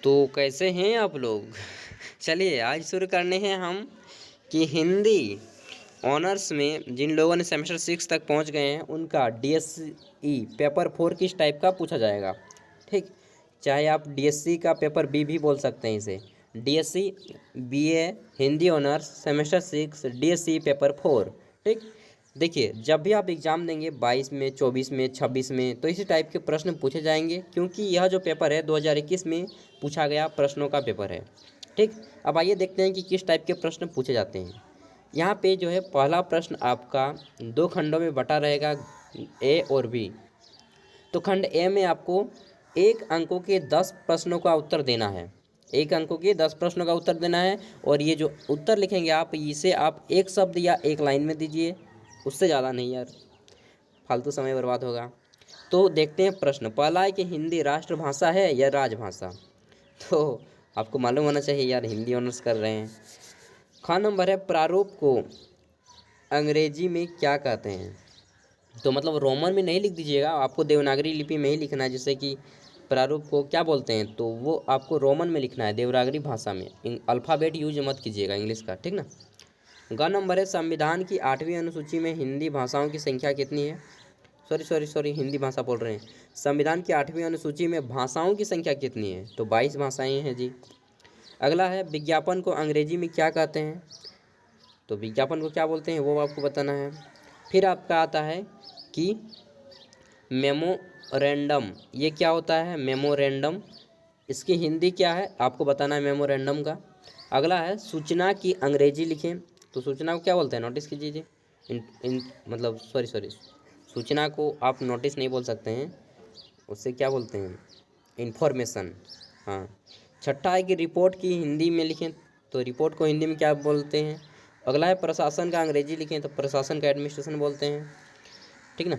तो कैसे हैं आप लोग? चलिए आज शुरू करने हैं हम कि हिंदी ऑनर्स में जिन लोगों ने सेमेस्टर 6 तक पहुंच गए हैं उनका डीएसई पेपर 4 किस टाइप का पूछा जाएगा। ठीक, चाहे आप डीएससी का पेपर बी भी बोल सकते हैं इसे। DSC BA Hindi honours semester 6 DSC paper 4। ठीक, देखिए जब भी आप एग्ज़ाम देंगे 22 में 24 में 26 में तो इसी टाइप के प्रश्न पूछे जाएंगे, क्योंकि यह जो पेपर है 2021 में पूछा गया प्रश्नों का पेपर है। ठीक, अब आइए देखते हैं कि किस टाइप के प्रश्न पूछे जाते हैं। यहाँ पे जो है पहला प्रश्न आपका 2 खंडों में बटा रहेगा, ए और बी। तो खंड ए में आपको 1 अंकों के 10 प्रश्नों का उत्तर देना है। 1 अंकों के 10 प्रश्नों का उत्तर देना है, और ये जो उत्तर लिखेंगे आप इसे आप एक शब्द या एक लाइन में दीजिए, उससे ज़्यादा नहीं यार, फालतू समय बर्बाद होगा। तो देखते हैं प्रश्न पहला है कि हिंदी राष्ट्रभाषा है या राजभाषा। तो आपको मालूम होना चाहिए यार, हिंदी ऑनर्स कर रहे हैं। ख नंबर है प्रारूप को अंग्रेजी में क्या कहते हैं। तो मतलब रोमन में नहीं लिख दीजिएगा, आपको देवनागरी लिपि में ही लिखना है, जैसे कि प्रारूप को क्या बोलते हैं तो वो आपको रोमन में लिखना है, देवनागरी भाषा में। अल्फ़ाबेट यूज मत कीजिएगा इंग्लिश का, ठीक ना। ग नंबर है संविधान की 8वीं अनुसूची में हिंदी भाषाओं की संख्या कितनी है। सॉरी हिंदी भाषा बोल रहे हैं। संविधान की 8वीं अनुसूची में भाषाओं की संख्या कितनी है, तो 22 भाषाएं हैं जी। अगला है विज्ञापन को अंग्रेजी में क्या कहते हैं, तो विज्ञापन को क्या बोलते हैं वो आपको बताना है। फिर आपका आता है कि मेमोरेंडम, ये क्या होता है मेमोरेंडम, इसकी हिंदी क्या है आपको बताना है मेमोरेंडम का। अगला है सूचना की अंग्रेजी लिखें, तो सूचना को क्या बोलते हैं, नोटिस कीजिए। मतलब सॉरी सूचना को आप नोटिस नहीं बोल सकते हैं, उससे क्या बोलते हैं इन्फॉर्मेशन। हाँ, छठा है कि रिपोर्ट की हिंदी में लिखें, तो रिपोर्ट को हिंदी में क्या बोलते हैं। अगला है प्रशासन का अंग्रेजी लिखें, तो प्रशासन का एडमिनिस्ट्रेशन बोलते हैं, ठीक ना।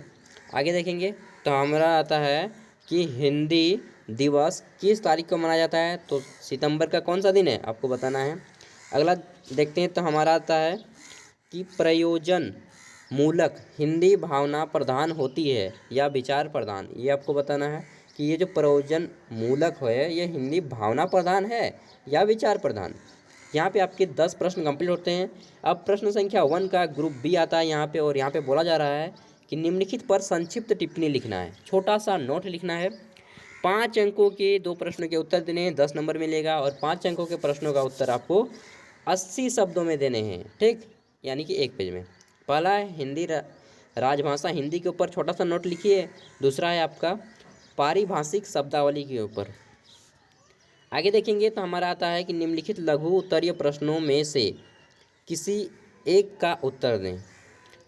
आगे देखेंगे तो हमारा आता है कि हिंदी दिवस किस तारीख को मनाया जाता है, तो सितंबर का कौन सा दिन है आपको बताना है। अगला देखते हैं तो हमारा आता है कि प्रयोजन मूलक हिंदी भावना प्रधान होती है या विचार प्रधान, ये आपको बताना है कि ये जो प्रयोजन मूलक है ये हिंदी भावना प्रधान है या विचार प्रधान। यहाँ पे आपके 10 प्रश्न कंप्लीट होते हैं। अब प्रश्न संख्या 1 का ग्रुप बी आता है यहाँ पे, और यहाँ पे बोला जा रहा है कि निम्नलिखित पर संक्षिप्त टिप्पणी लिखना है, छोटा सा नोट लिखना है। 5 अंकों के 2 प्रश्नों के उत्तर देने हैं, 10 नंबर मिलेगा, और 5 अंकों के प्रश्नों का उत्तर आपको 80 शब्दों में देने हैं, ठीक, यानी कि 1 पेज में। पहला है हिंदी राजभाषा, हिंदी के ऊपर छोटा सा नोट लिखिए। दूसरा है आपका पारिभाषिक शब्दावली के ऊपर। आगे देखेंगे तो हमारा आता है कि निम्नलिखित लघु उत्तरीय प्रश्नों में से किसी एक का उत्तर दें,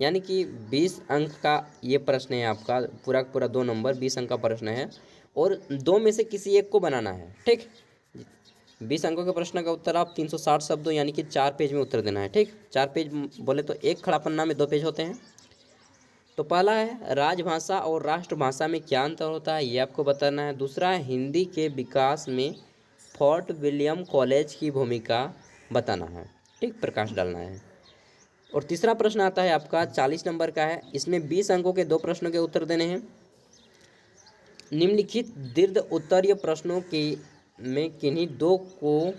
यानी कि 20 अंक का ये प्रश्न है आपका, पूरा 2 नंबर 20 अंक का प्रश्न है, और 2 में से किसी एक को बनाना है, ठीक। 20 अंकों के प्रश्न का उत्तर आप 360 शब्दों यानी कि 4 पेज में उत्तर देना है, ठीक। 4 पेज बोले तो एक खड़ा पन्ना में 2 पेज होते हैं। तो पहला है राजभाषा और राष्ट्रभाषा में क्या अंतर होता है, ये आपको बताना है। दूसरा है हिंदी के विकास में फोर्ट विलियम कॉलेज की भूमिका बताना है, ठीक, प्रकाश डालना है। और तीसरा प्रश्न आता है आपका 40 नंबर का है, इसमें 20 अंकों के 2 प्रश्नों के उत्तर देने हैं। निम्नलिखित दीर्घ उत्तरीय प्रश्नों के में किन्हीं 2 को,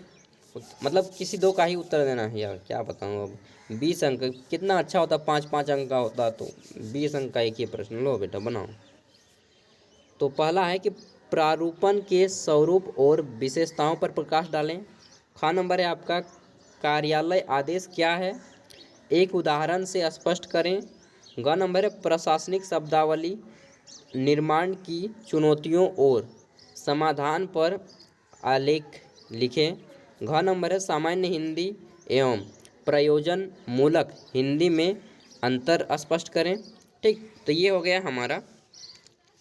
मतलब किसी 2 का ही उत्तर देना है यार, क्या बताऊँ अब। 20 अंक कितना अच्छा होता, 5-5 अंक का होता, तो 20 अंक का एक ही प्रश्न, लो बेटा बनाओ। तो पहला है कि प्रारूपण के स्वरूप और विशेषताओं पर प्रकाश डालें। ख नंबर है आपका कार्यालय आदेश क्या है, एक उदाहरण से स्पष्ट करें। ग नंबर है प्रशासनिक शब्दावली निर्माण की चुनौतियों और समाधान पर आलेख लिखें। घ नंबर है सामान्य हिंदी एवं प्रयोजन मूलक हिंदी में अंतर स्पष्ट करें, ठीक। तो ये हो गया हमारा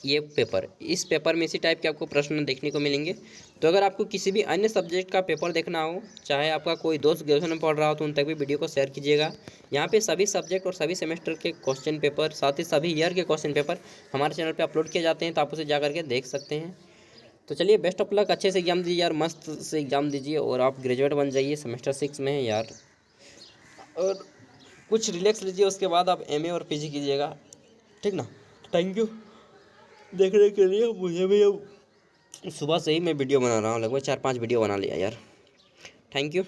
ये पेपर। इस पेपर में इसी टाइप के आपको प्रश्न देखने को मिलेंगे। तो अगर आपको किसी भी अन्य सब्जेक्ट का पेपर देखना हो, चाहे आपका कोई दोस्त ग्रेजुएशन में पढ़ रहा हो, तो उन तक भी वीडियो को शेयर कीजिएगा। यहाँ पे सभी सब्जेक्ट और सभी सेमेस्टर के क्वेश्चन पेपर, साथ ही सभी ईयर के क्वेश्चन पेपर हमारे चैनल पर अपलोड किए जाते हैं, तो आप उसे जा करके देख सकते हैं। तो चलिए बेस्ट ऑफ लक, अच्छे से एग्जाम दीजिए यार, मस्त से एग्जाम दीजिए और आप ग्रेजुएट बन जाइए। सेमेस्टर 6 में है यार, और कुछ रिलैक्स लीजिए, उसके बाद आप एमए और पीजी कीजिएगा, ठीक ना। थैंक यू देखने के लिए। मुझे भी अब सुबह से ही मैं वीडियो बना रहा हूँ, लगभग 4-5 वीडियो बना लिया यार। Thank you.